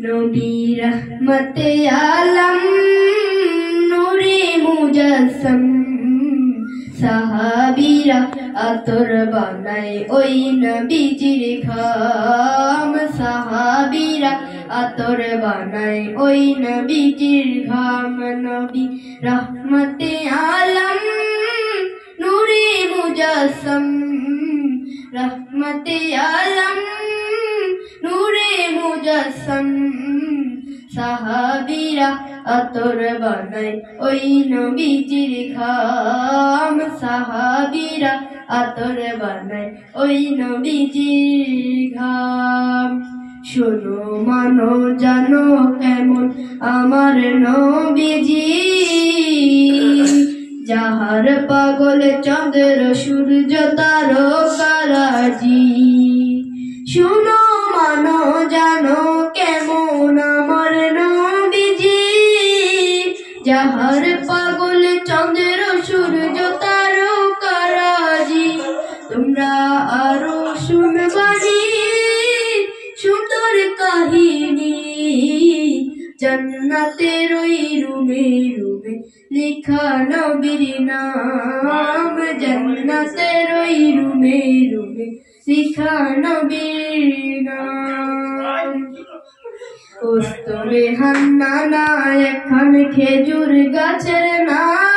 নবী রহমতে আলম নূরে মুজাসসম সাহাবীরা আতর বানায় ওই নবীজির ঘাম সাহাবীরা আতর বানায় ওই নবীজির ঘাম নবী রহমতে আলম নূরে মুজাসসম রহমতে আলম নূরে মুজাসসম সাহাবীরা আতর বানায় ওই নবীজির ঘাম সাহাবীরা আতর বানায় ওই নবীজির ঘাম শোনো মানো জানো কেমন আমার নবীজি যাহার পাগল চন্দ্র সূর্য তারকারাজি শোনো মানো জানো কেমন আমার নবীজি যাহার পাগল চন্দ্র সূর্য তারকারাজি তোমরা আরো শুনবানি সুন্দর কাহিনী জান্নাতের ওই রুমে রুমে লেখা নবীর নাম জান্নাতের ওই রুমে রুমে লেখা নবীর নাম কস্তরে হান্নানা একখান খেজুর গাছের নাম